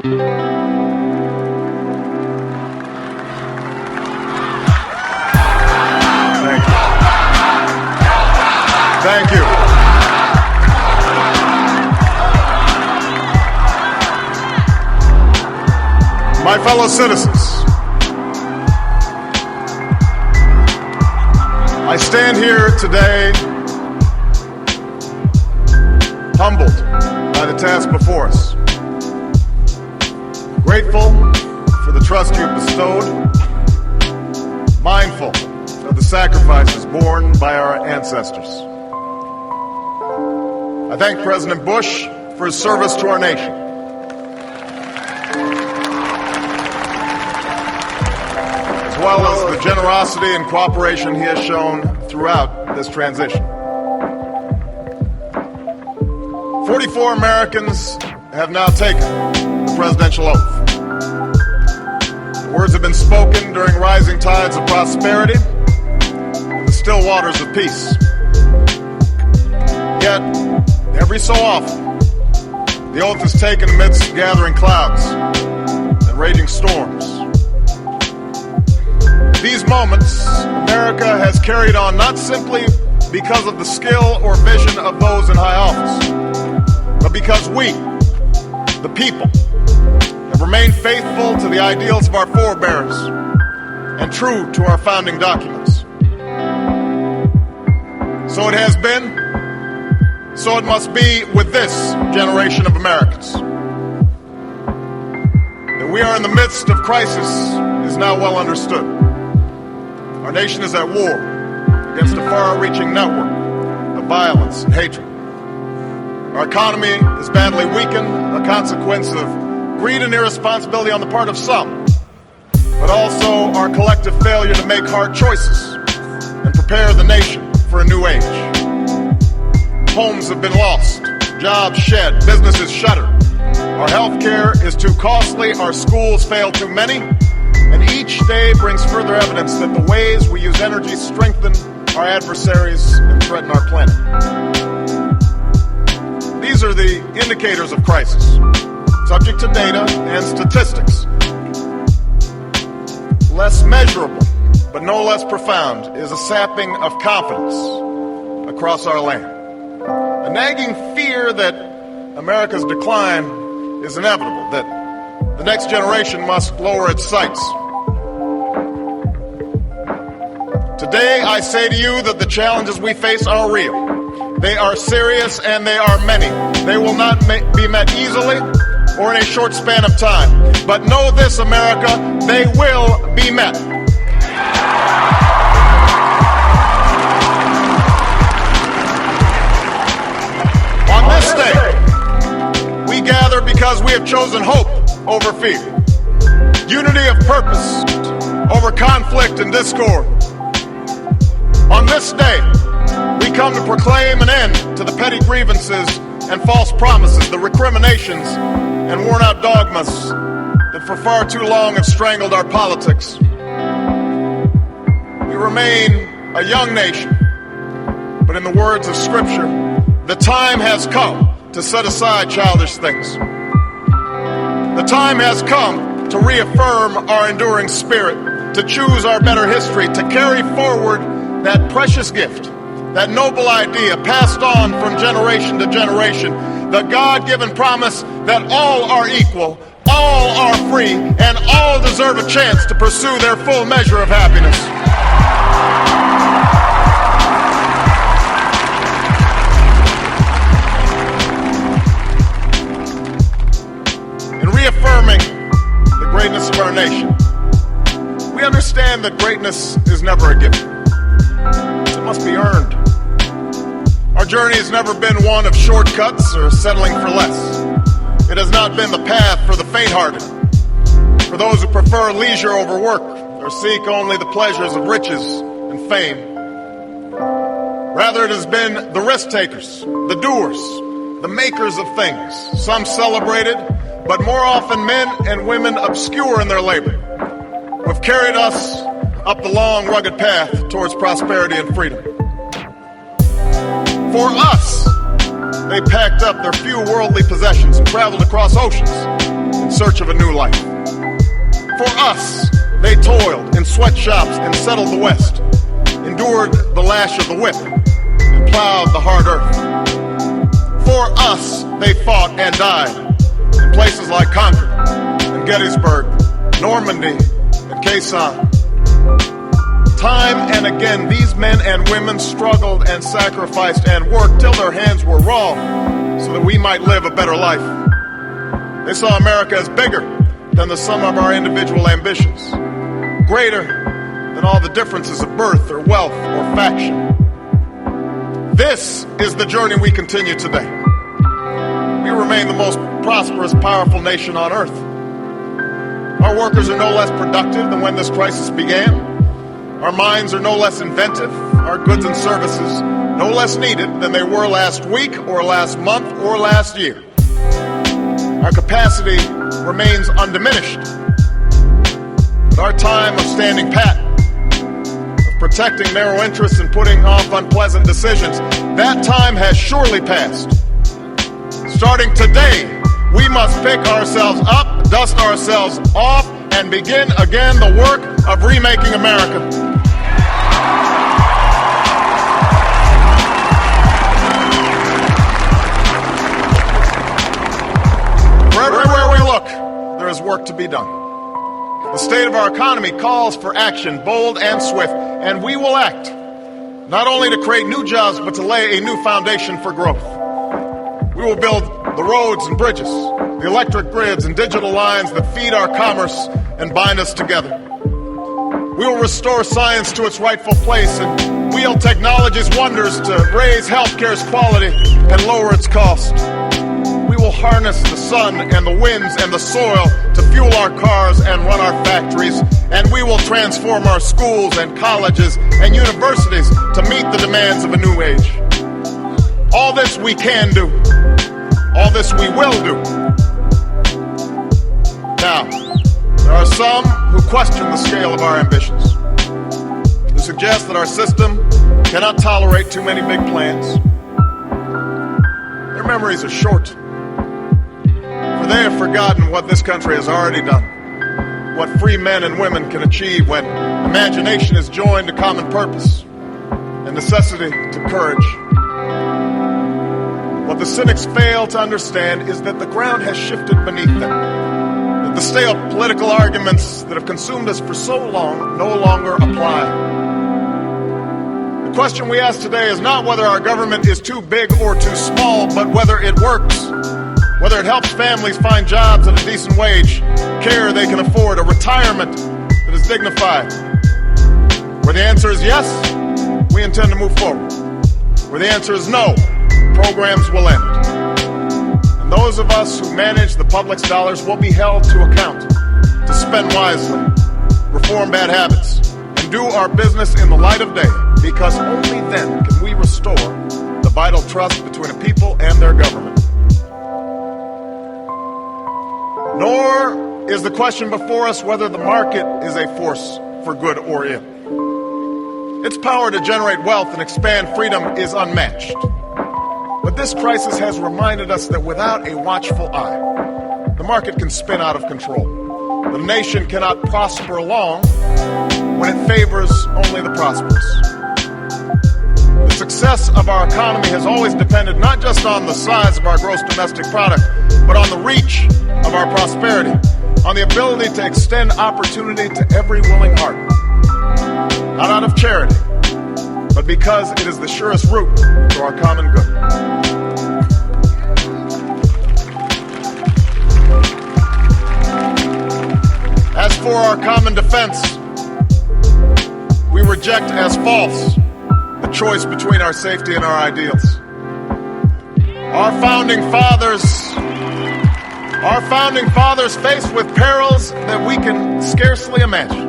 Thank you. My fellow citizens, I stand here today humbled by the task before us, grateful for the trust you have bestowed, mindful of the sacrifices borne by our ancestors. I thank President Bush for his service to our nation. As well as the generosity and cooperation he has shown throughout this transition. 44 Americans have now taken the presidential oath. The words have been spoken during rising tides of prosperity and the still waters of peace. Yet, every so often, the oath is taken amidst gathering clouds and raging storms. In these moments, America has carried on not simply because of the skill or vision of those in high office, but because we, the people, have remained faithful to the ideals of our forebears and true to our founding documents. So it has been, so it must be with this generation of Americans. That we are in the midst of crisis is now well understood. Our nation is at war against a far-reaching network of violence and hatred. Our economy is badly weakened, a consequence of greed and irresponsibility on the part of some, but also our collective failure to make hard choices and prepare the nation for a new age. Homes have been lost, jobs shed, businesses shuttered. Our health care is too costly, our schools fail too many, and each day brings further evidence that the ways we use energy strengthen our adversaries and threaten our planet. These are the indicators of crisis, subject to data and statistics. Less measurable, but no less profound, is a sapping of confidence across our land. A nagging fear that America's decline is inevitable, that the next generation must lower its sights. Today, I say to you that the challenges we face are real. They are serious and they are many. They will not be met easily or in a short span of time. But know this, America, they will be met. On this day, we gather because we have chosen hope over fear, unity of purpose over conflict and discord. On this day, we come to proclaim an end to the petty grievances and false promises, the recriminations and worn-out dogmas that for far too long have strangled our politics. We remain a young nation, but in the words of Scripture, the time has come to set aside childish things. The time has come to reaffirm our enduring spirit, to choose our better history, to carry forward that precious gift, that noble idea passed on from generation to generation, the God-given promise that all are equal, all are free, and all deserve a chance to pursue their full measure of happiness. In reaffirming the greatness of our nation, we understand that greatness is never a gift. It must be earned. Our journey has never been one of shortcuts or settling for less. It has not been the path for the faint-hearted, for those who prefer leisure over work or seek only the pleasures of riches and fame. Rather, it has been the risk-takers, the doers, the makers of things, some celebrated, but more often men and women obscure in their labor, who have carried us up the long, rugged path towards prosperity and freedom. For us, they packed up their few worldly possessions and traveled across oceans in search of a new life. For us, they toiled in sweatshops and settled the West, endured the lash of the whip, and plowed the hard earth. For us, they fought and died in places like Concord and Gettysburg, Normandy and Quai San. Time and again, these men and women struggled and sacrificed and worked till their hands were raw so that we might live a better life. They saw America as bigger than the sum of our individual ambitions, greater than all the differences of birth or wealth or faction. This is the journey we continue today. We remain the most prosperous, powerful nation on earth. Our workers are no less productive than when this crisis began. Our minds are no less inventive, our goods and services no less needed than they were last week or last month or last year. Our capacity remains undiminished. But our time of standing pat, of protecting narrow interests and putting off unpleasant decisions, that time has surely passed. Starting today, we must pick ourselves up, dust ourselves off, and begin again the work of remaking America. Everywhere we look, there is work to be done. The state of our economy calls for action, bold and swift, and we will act, not only to create new jobs, but to lay a new foundation for growth. We will build the roads and bridges, the electric grids and digital lines that feed our commerce and bind us together. We will restore science to its rightful place and wield technology's wonders to raise healthcare's quality and lower its cost. We will harness the sun and the winds and the soil to fuel our cars and run our factories, and we will transform our schools and colleges and universities to meet the demands of a new age. All this we can do. All this we will do. Now, there are some who question the scale of our ambitions, who suggest that our system cannot tolerate too many big plans. Their memories are short, for they have forgotten what this country has already done, what free men and women can achieve when imagination is joined to common purpose and necessity to courage. What the cynics fail to understand is that the ground has shifted beneath them, that the stale political arguments that have consumed us for so long no longer apply. The question we ask today is not whether our government is too big or too small, but whether it works, whether it helps families find jobs at a decent wage, care they can afford, a retirement that is dignified. Where the answer is yes, we intend to move forward. Where the answer is no, programs will end. And those of us who manage the public's dollars will be held to account to spend wisely, reform bad habits, and do our business in the light of day, because only then can we restore the vital trust between a people and their government. Nor is the question before us whether the market is a force for good or ill. Its power to generate wealth and expand freedom is unmatched. But this crisis has reminded us that without a watchful eye, the market can spin out of control. The nation cannot prosper long when it favors only the prosperous. The success of our economy has always depended not just on the size of our gross domestic product, but on the reach of our prosperity, on the ability to extend opportunity to every willing heart. Not out of charity, but because it is the surest route to our common good. As for our common defense, we reject as false the choice between our safety and our ideals. Our founding fathers, faced with perils that we can scarcely imagine,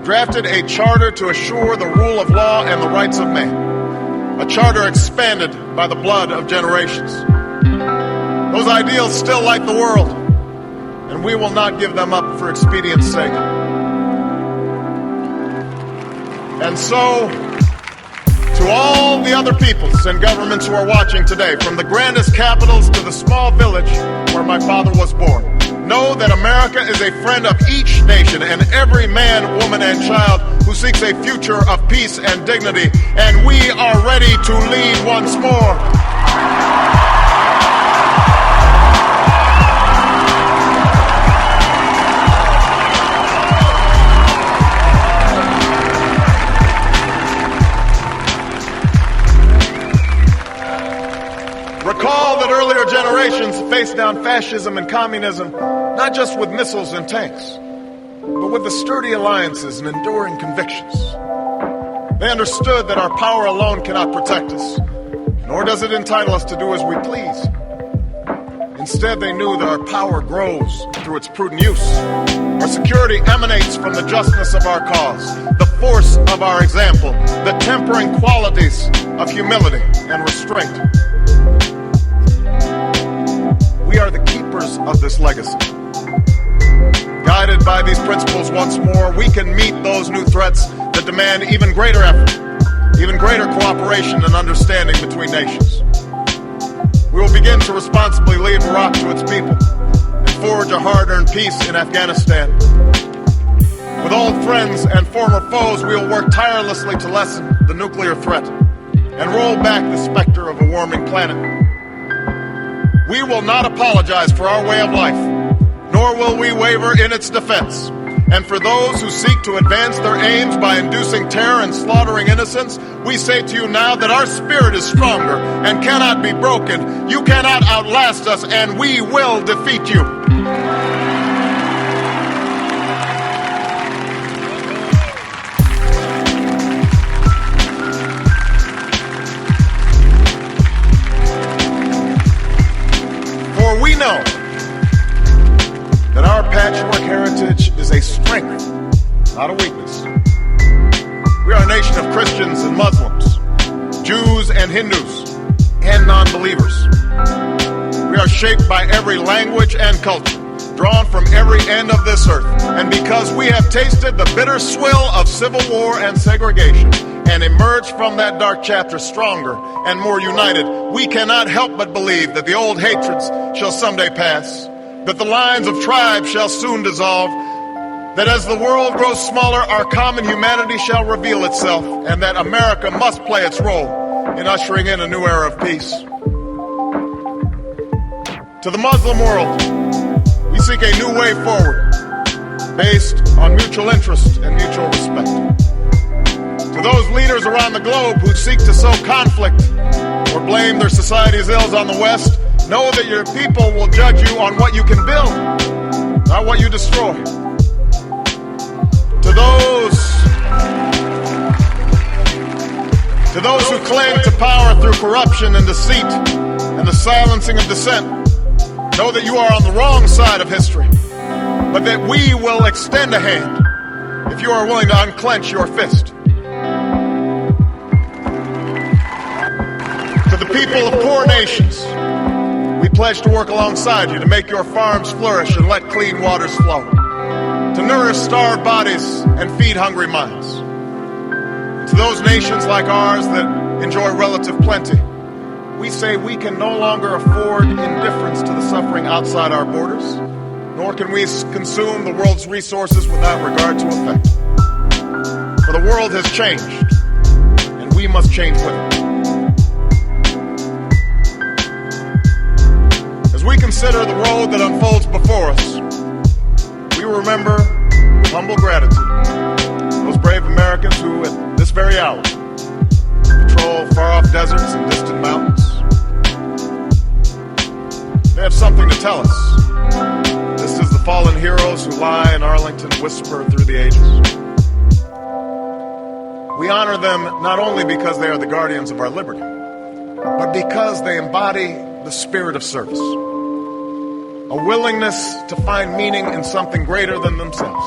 drafted a charter to assure the rule of law and the rights of man, a charter expanded by the blood of generations. Those ideals still light the world, and we will not give them up for expedience sake. And so, to To all the other peoples and governments who are watching today, from the grandest capitals to the small village where my father was born, know that America is a friend of each nation and every man, woman, and child who seeks a future of peace and dignity, and we are ready to lead once more. Recall that earlier generations faced down fascism and communism not just with missiles and tanks, but with the sturdy alliances and enduring convictions. They understood that our power alone cannot protect us, nor does it entitle us to do as we please. Instead, they knew that our power grows through its prudent use. Our security emanates from the justness of our cause, the force of our example, the tempering qualities of humility and restraint. We are the keepers of this legacy. Guided by these principles once more, we can meet those new threats that demand even greater effort, even greater cooperation and understanding between nations. We will begin to responsibly lead Iraq to its people and forge a hard-earned peace in Afghanistan. With old friends and former foes, we will work tirelessly to lessen the nuclear threat and roll back the specter of a warming planet. We will not apologize for our way of life, nor will we waver in its defense. And for those who seek to advance their aims by inducing terror and slaughtering innocents, we say to you now that our spirit is stronger and cannot be broken. You cannot outlast us, and we will defeat you. For we know that our patchwork heritage is a strength, not a weakness. We are a nation of Christians and Muslims, Jews and Hindus, and non-believers. We are shaped by every language and culture, drawn from every end of this earth. And because we have tasted the bitter swill of civil war and segregation and emerged from that dark chapter stronger and more united, we cannot help but believe that the old hatreds shall someday pass, that the lines of tribes shall soon dissolve, that as the world grows smaller, our common humanity shall reveal itself, and that America must play its role in ushering in a new era of peace. To the Muslim world, we seek a new way forward, based on mutual interest and mutual respect. To those leaders around the globe who seek to sow conflict or blame their society's ills on the West, know that your people will judge you on what you can build, not what you destroy. To those who cling to power through corruption and deceit and the silencing of dissent, know that you are on the wrong side of history, but that we will extend a hand if you are willing to unclench your fist. To the people of poor nations, we pledge to work alongside you to make your farms flourish and let clean waters flow, to nourish starved bodies and feed hungry minds. To those nations like ours that enjoy relative plenty, we say we can no longer afford indifference to the suffering outside our borders, nor can we consume the world's resources without regard to effect. For the world has changed, and we must change with it. As we consider the road that unfolds before us, we remember with humble gratitude those brave Americans who, at this very hour, patrol far-off deserts and distant mountains. They have something to tell us, just as the fallen heroes who lie in Arlington whisper through the ages. We honor them not only because they are the guardians of our liberty, but because they embody the spirit of service, a willingness to find meaning in something greater than themselves.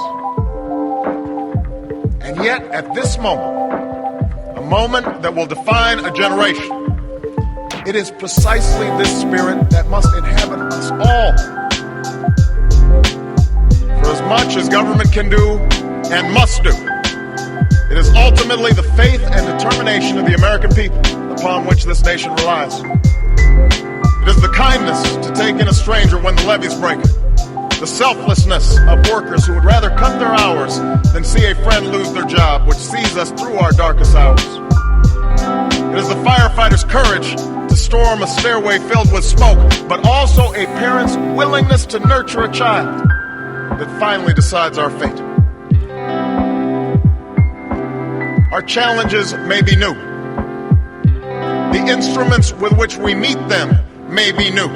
And yet, at this moment, a moment that will define a generation, it is precisely this spirit that must inhabit us all. For as much as government can do and must do, It is ultimately the faith and determination of the American people upon which this nation relies. It is the kindness to take in a stranger when the levees break. The selflessness of workers who would rather cut their hours than see a friend lose their job, which sees us through our darkest hours. It is the firefighter's courage to storm a stairway filled with smoke, but also a parent's willingness to nurture a child that finally decides our fate. Our challenges may be new. The instruments with which we meet them may be new.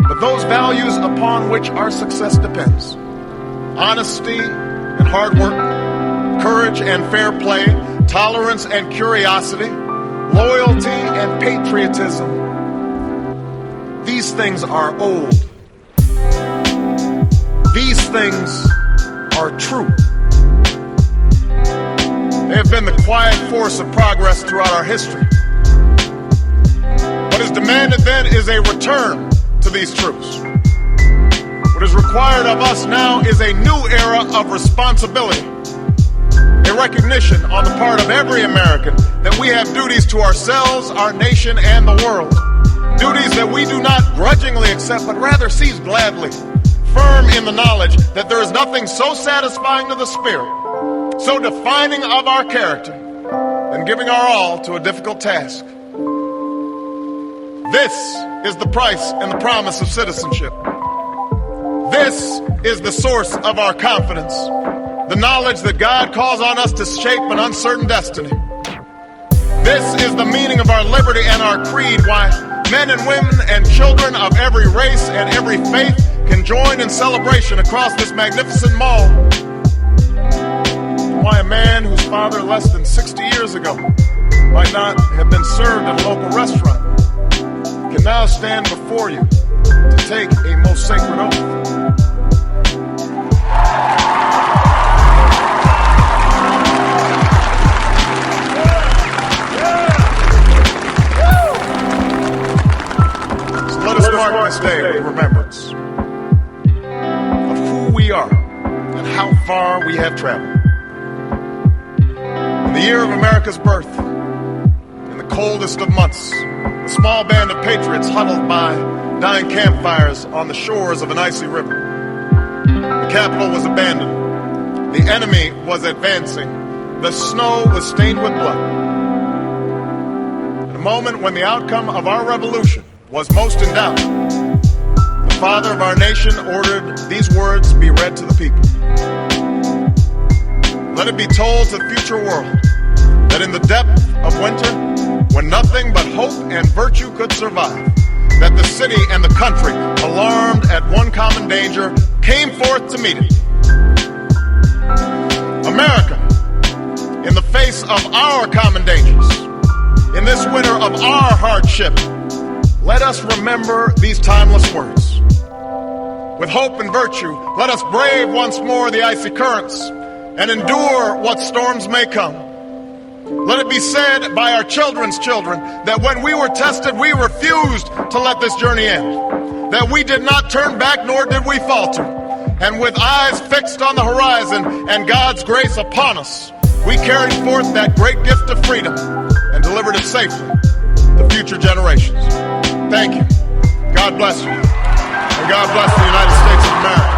But those values upon which our success depends, honesty and hard work, courage and fair play, tolerance and curiosity, loyalty and patriotism, these things are old. These things are true. They have been the quiet force of progress throughout our history. What is demanded then is a return to these truths. What is required of us now is a new era of responsibility, a recognition on the part of every American that we have duties to ourselves, our nation, and the world. Duties that we do not grudgingly accept, but rather seize gladly, firm in the knowledge that there is nothing so satisfying to the spirit, so defining of our character, than giving our all to a difficult task. This is the price and the promise of citizenship. This is the source of our confidence, the knowledge that God calls on us to shape an uncertain destiny. This is the meaning of our liberty and our creed, why men and women and children of every race and every faith can join in celebration across this magnificent mall. Why a man whose father less than 60 years ago might not have been served at a local restaurant can now stand before you to take a most sacred oath. So let us mark this day with remembrance of who we are and how far we have traveled. In the year of America's birth, in the coldest of months, a small band of patriots huddled by dying campfires on the shores of an icy river. The capital was abandoned. The enemy was advancing. The snow was stained with blood. At a moment when the outcome of our revolution was most in doubt, the father of our nation ordered these words be read to the people. Let it be told to the future world that in the depth of winter, when nothing but hope and virtue could survive, that the city and the country, alarmed at one common danger, came forth to meet it. America, in the face of our common dangers, in this winter of our hardship, let us remember these timeless words. With hope and virtue, let us brave once more the icy currents and endure what storms may come. Let it be said by our children's children that when we were tested, we refused to let this journey end, that we did not turn back nor did we falter. And with eyes fixed on the horizon and God's grace upon us, we carried forth that great gift of freedom and delivered it safely to future generations. Thank you. God bless you. And God bless the United States of America.